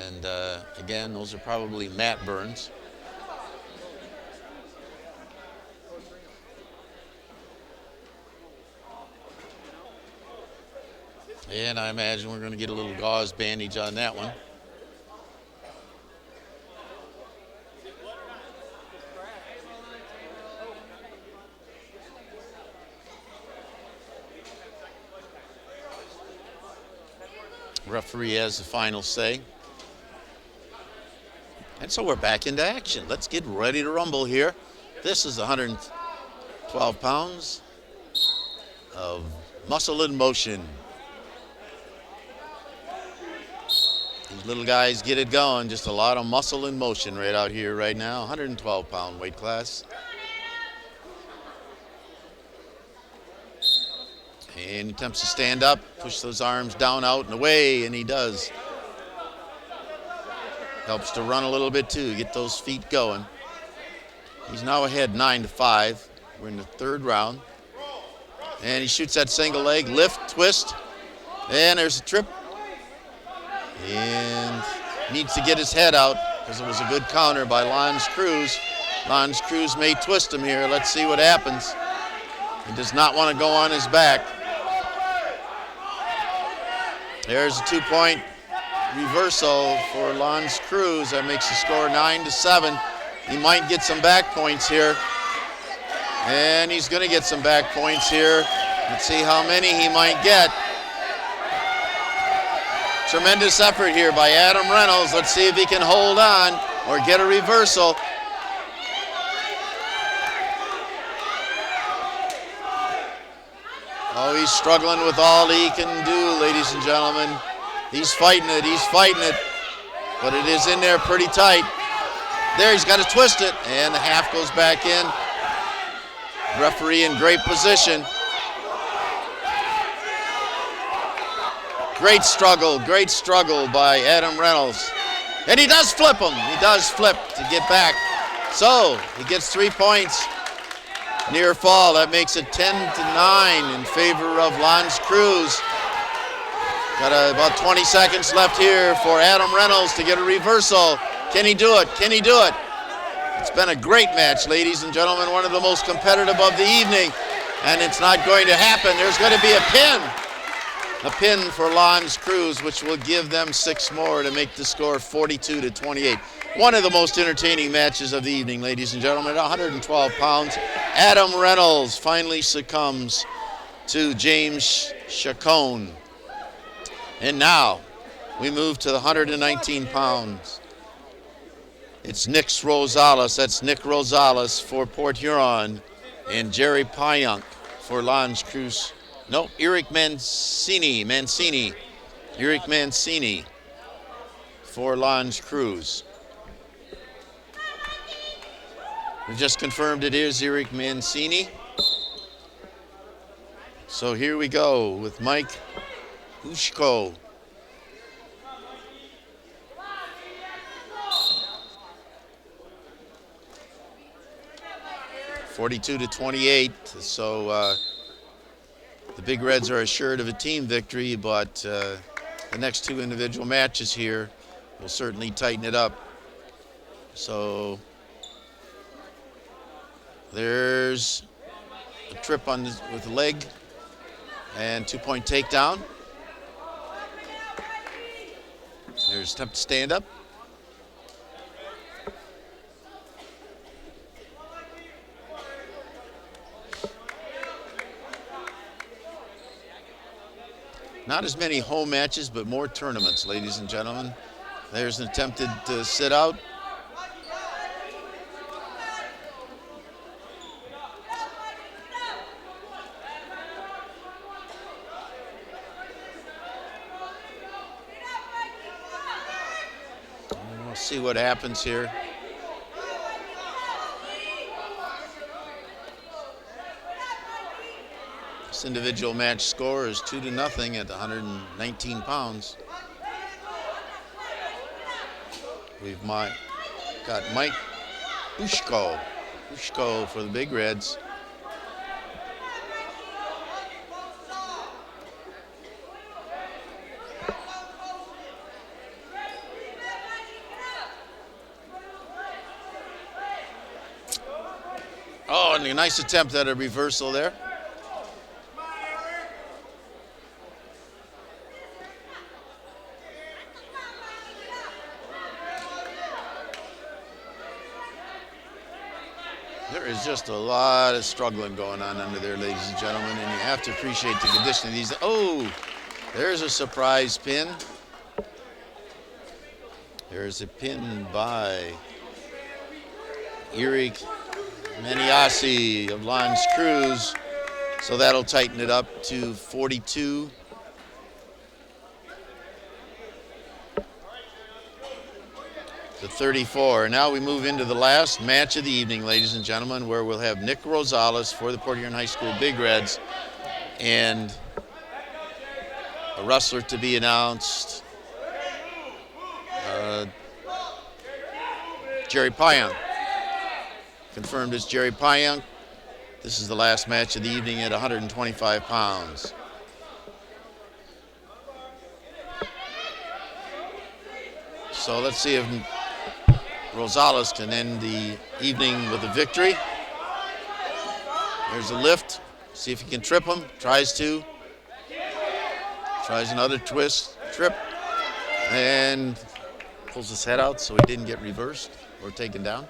and again, those are probably mat burns. And I imagine we're going to get a little gauze bandage on that one. Referee has the final say. And so we're back into action. Let's get ready to rumble here. This is 112 pounds of muscle in motion. These little guys get it going. Just a lot of muscle in motion right out here right now. 112-pound weight class. And he attempts to stand up, push those arms down, out, and away, and he does. Helps to run a little bit too, get those feet going. He's now ahead 9-5. We're in the 3rd round. And he shoots that single leg, lift, twist, and there's a trip. And needs to get his head out because it was a good counter by Lons Creuse. Lons Creuse may twist him here. Let's see what happens. He does not want to go on his back. There's a 2-point reversal for Lons Creuse. That makes the score 9-7. He might get some back points here. And he's going to get some back points here. Let's see how many he might get. Tremendous effort here by Adam Reynolds. Let's see if he can hold on or get a reversal. Oh, he's struggling with all he can do, ladies and gentlemen. He's fighting it, but it is in there pretty tight. There, he's got to twist it, and the half goes back in. Referee in great position. Great struggle by Adam Reynolds. And he does flip him. He does flip to get back. So he gets 3 points. Near fall. That makes it 10-9 in favor of Lons Creuse. Got about 20 seconds left here for Adam Reynolds to get a reversal. Can he do it? Can he do it? It's been a great match, ladies and gentlemen. One of the most competitive of the evening. And it's not going to happen. There's going to be a pin. A pin for Lons Creuse, which will give them 6 more to make the score 42-28. One of the most entertaining matches of the evening, ladies and gentlemen. At 112 pounds, Adam Reynolds finally succumbs to James Chacon. And now we move to the 119 pounds. It's Nick Rosales. That's Nick Rosales for Port Huron, and Jerry Payunk for Lons Creuse. No, Eric Mancini for Lons Creuse. We just confirmed it is Eric Mancini. So here we go with Mike Ushko. (42-28). So the Big Reds are assured of a team victory, but the next 2 individual matches here will certainly tighten it up. So there's a trip with the leg and 2-point takedown. There's attempt to stand up. Not as many home matches, but more tournaments, ladies and gentlemen. There's an attempted sit out. And we'll see what happens here. This individual match score is 2-0 at 119 pounds. We've got Mike Ushko for the Big Reds. Oh, and a nice attempt at a reversal there. There is just a lot of struggling going on under there, ladies and gentlemen, and you have to appreciate the condition of these. Oh, there's a surprise pin. There's a pin by Eric Maniasi of Lons Creuse. So that'll tighten it up to 42. To 34. Now we move into the last match of the evening, ladies and gentlemen, where we'll have Nick Rosales for the Port Huron High School Big Reds and a wrestler to be announced, Jerry Payunk. Confirmed as Jerry Payunk. This is the last match of the evening at 125 pounds. So let's see if Rosales can end the evening with a victory. There's a lift. See if he can trip him. Tries to. Tries another trip, and pulls his head out so he didn't get reversed or taken down.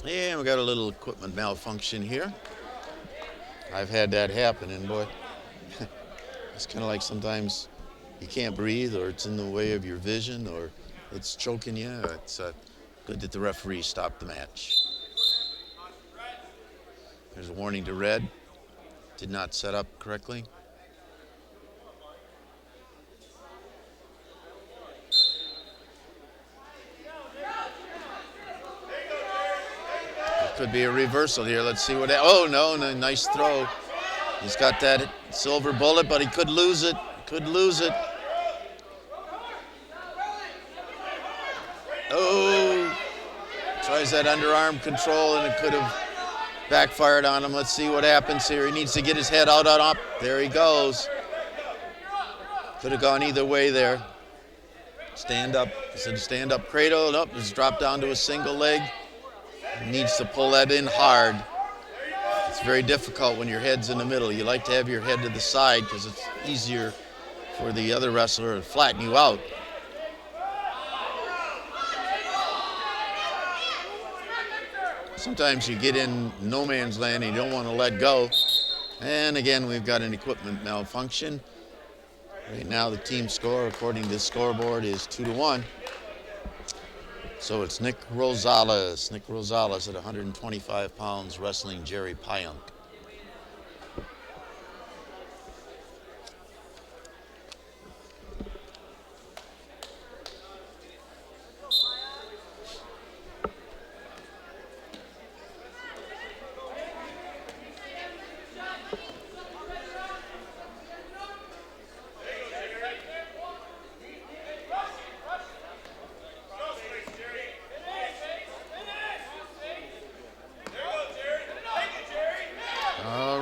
And we got a little equipment malfunction here. I've had that happen, and boy, it's kind of like sometimes you can't breathe, or it's in the way of your vision, or it's choking you. It's good that the referee stopped the match. There's a warning to red. Did not set up correctly. It could be a reversal here. Let's see what. Oh no, nice throw. He's got that silver bullet, but he could lose it. Could lose it. Oh, tries that underarm control, and it could have backfired on him. Let's see what happens here. He needs to get his head out on up. There he goes. Could have gone either way there. Stand up. It's a stand-up cradle. Nope, it's dropped down to a single leg. He needs to pull that in hard. It's very difficult when your head's in the middle. You like to have your head to the side because it's easier for the other wrestler to flatten you out. Sometimes you get in no man's land and you don't want to let go. And again, we've got an equipment malfunction. Right now the team score, according to the scoreboard, is 2-1. So it's Nick Rosales. Nick Rosales at 125 pounds wrestling Jerry Payunk.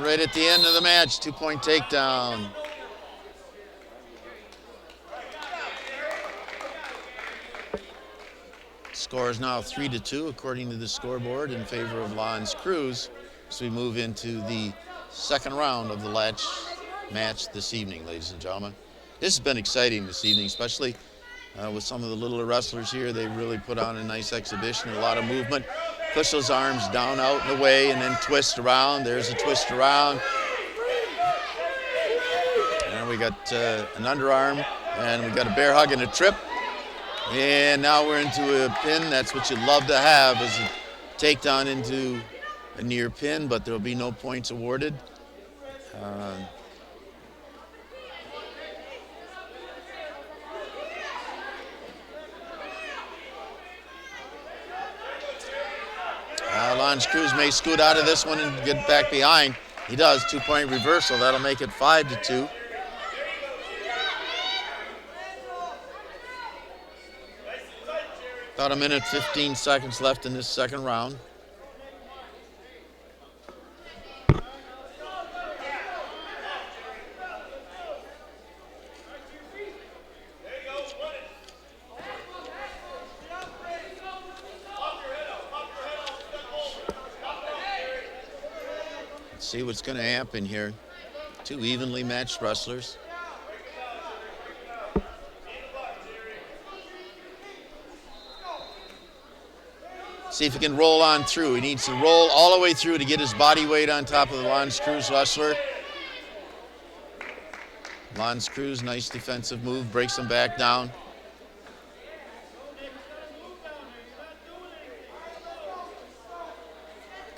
Right at the end of the match, 2-point takedown. Score is now 3-2 according to the scoreboard in favor of Lons Creuse as we move into the second round of the match this evening, ladies and gentlemen. This has been exciting this evening, especially with some of the littler wrestlers here. They really put on a nice exhibition, a lot of movement. Push those arms down, out, and away, and then twist around. There's a twist around. And we got an underarm, and we got a bear hug and a trip. And now we're into a pin. That's what you'd love to have, is a takedown into a near pin, but there will be no points awarded. Lons Creuse may scoot out of this one and get back behind. He does. 2-point reversal. That'll make it 5-2. About a minute, 15 seconds left in this second round. See what's going to happen here. Two evenly matched wrestlers. See if he can roll on through. He needs to roll all the way through to get his body weight on top of the Lons Creuse wrestler. Lons Creuse, nice defensive move, breaks him back down.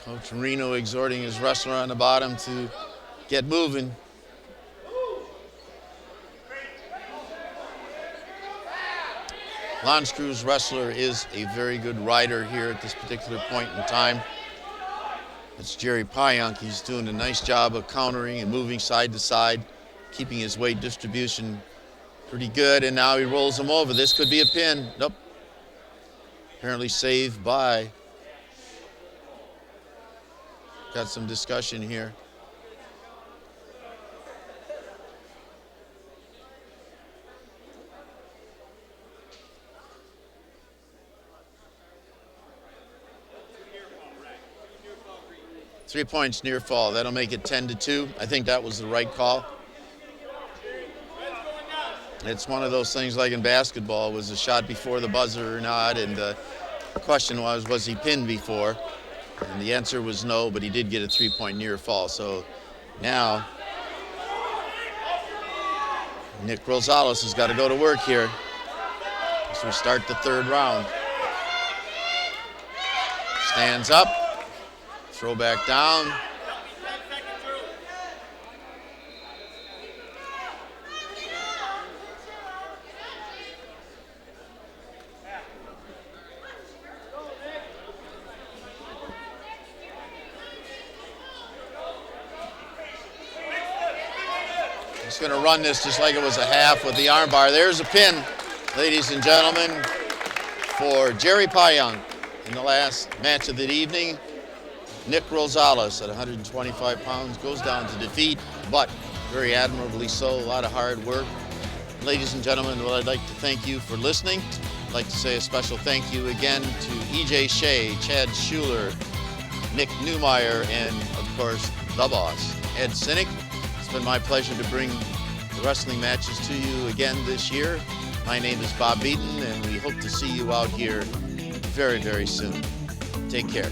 Coach Reno exhorting his wrestler on the bottom to get moving. Lons Creuse wrestler is a very good rider here at this particular point in time. It's Jerry Payunk. He's doing a nice job of countering and moving side to side, keeping his weight distribution pretty good, and now he rolls him over. This could be a pin. Nope. Apparently saved by. Got some discussion here. 3 points near fall. That'll make it 10-2. I think that was the right call. It's one of those things like in basketball, was a shot before the buzzer or not, and the question was he pinned before? And the answer was no, but he did get a 3-point near fall. So now Nick Rosales has got to go to work here as we start the third round. Stands up, throw back down. Just going to run this just like it was a half with the arm bar. There's a pin, ladies and gentlemen, for Jerry Payung in the last match of the evening. Nick Rosales at 125 pounds goes down to defeat, but very admirably so, a lot of hard work. Ladies and gentlemen, well, I'd like to thank you for listening. I'd like to say a special thank you again to E.J. Shea, Chad Schuler, Nick Newmeyer, and of course, the boss, Ed Sinek. It's been my pleasure to bring the wrestling matches to you again this year. My name is Bob Beaton, and we hope to see you out here very, very soon. Take care.